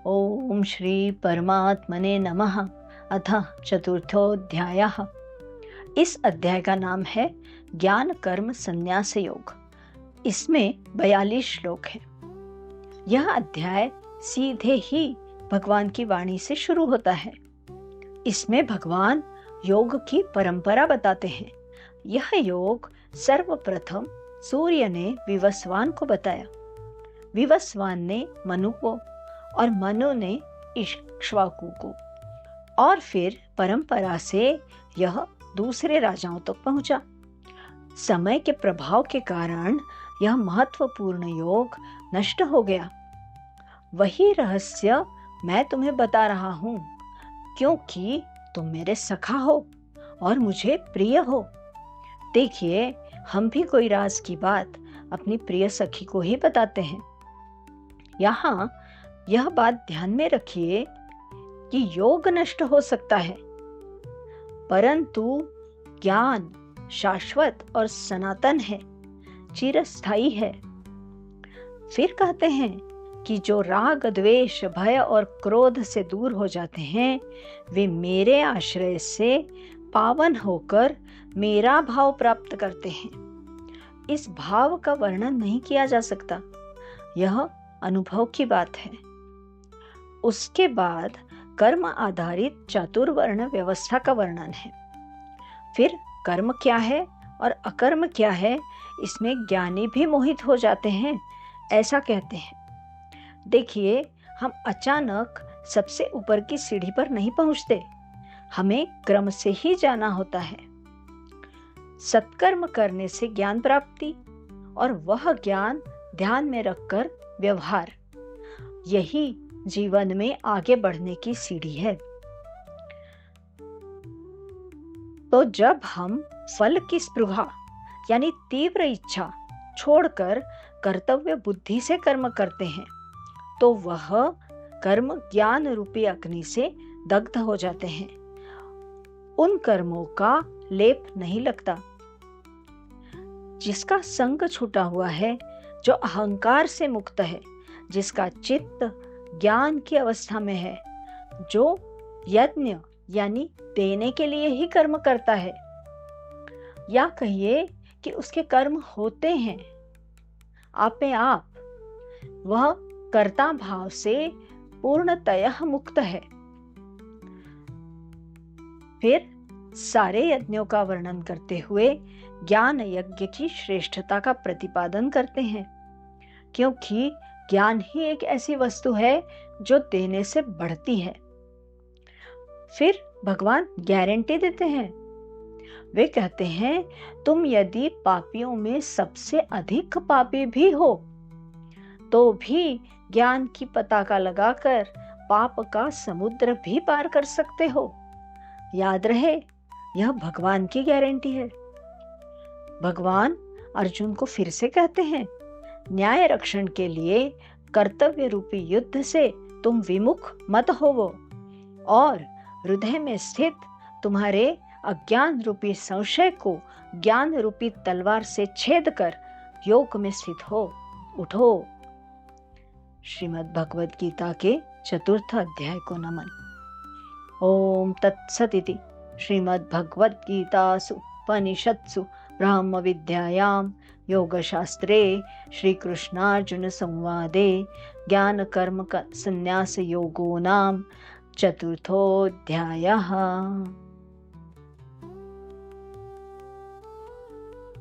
ओम श्री परमात्मने नमः। अथ चतुर्थोऽध्यायः। इस अध्याय का नाम है ज्ञान कर्म संन्यास योग। इसमें 42 श्लोक हैं। यह अध्याय सीधे ही भगवान की वाणी से शुरू होता है। इसमें भगवान योग की परंपरा बताते हैं। यह योग सर्वप्रथम सूर्य ने विवस्वान को बताया। विवस्वान ने मनु को और मनु ने इक्ष्वाकु को, और फिर परंपरा से यह दूसरे राजाओं तक पहुंचा। समय के प्रभाव के कारण यह महत्वपूर्ण योग नष्ट हो गया। वही रहस्य मैं तुम्हें बता रहा हूं, क्योंकि तुम मेरे सखा हो और मुझे प्रिय हो। देखिए, हम भी कोई राज की बात अपनी प्रिय सखी को ही बताते हैं। यहाँ यह बात ध्यान में रखिए कि योग नष्ट हो सकता है, परंतु ज्ञान शाश्वत और सनातन है, चिरस्थायी है। फिर कहते हैं कि जो राग द्वेष भय और क्रोध से दूर हो जाते हैं, वे मेरे आश्रय से पावन होकर मेरा भाव प्राप्त करते हैं। इस भाव का वर्णन नहीं किया जा सकता, यह अनुभव की बात है। उसके बाद कर्म आधारित चातुर्वर्ण व्यवस्था का वर्णन है। फिर कर्म क्या है और अकर्म क्या है, इसमें ज्ञानी भी मोहित हो जाते हैं, ऐसा कहते हैं। देखिए, हम अचानक सबसे ऊपर की सीढ़ी पर नहीं पहुंचते, हमें क्रम से ही जाना होता है। सत्कर्म करने से ज्ञान प्राप्ति, और वह ज्ञान ध्यान में रखकर व्यवहार, यही जीवन में आगे बढ़ने की सीढ़ी है। तो जब हम फल की स्पृहा यानी तीव्र इच्छा छोड़कर कर्तव्य बुद्धि से कर्म करते हैं, तो वह कर्म ज्ञान रूपी अग्नि से दग्ध हो जाते हैं। उन कर्मों का लेप नहीं लगता। जिसका संग छूटा हुआ है, जो अहंकार से मुक्त है, जिसका चित्त ज्ञान की अवस्था में है, जो यज्ञ यानी देने के लिए ही कर्म करता है, या कहिए कि उसके कर्म होते हैं आप में आप, वह कर्ता भाव से पूर्णतः मुक्त है। फिर सारे यज्ञों का वर्णन करते हुए ज्ञान यज्ञ की श्रेष्ठता का प्रतिपादन करते हैं, क्योंकि ज्ञान ही एक ऐसी वस्तु है जो देने से बढ़ती है। फिर भगवान गारंटी देते हैं। वे कहते हैं, तुम यदि पापियों में सबसे अधिक पापी भी हो, तो भी ज्ञान की पताका लगाकर पाप का समुद्र भी पार कर सकते हो। याद रहे, यह भगवान की गारंटी है। भगवान अर्जुन को फिर से कहते हैं, न्याय रक्षण के लिए कर्तव्य रूपी युद्ध से तुम विमुख मत होवो, और हृदय में स्थित तुम्हारे अज्ञान रूपी संशय को ज्ञान रूपी तलवार से छेद कर योग में स्थित हो उठो। श्रीमद् भगवद गीता के 4th अध्याय को नमन। ओम तत्सदिति श्रीमद् भगवद गीतासु उपनिषत्सु ब्रह्म विद्यायां योगशास्त्रे श्रीकृष्णार्जुन संवादे ज्ञान कर्म संन्यास योगो नाम 4थोऽध्यायः।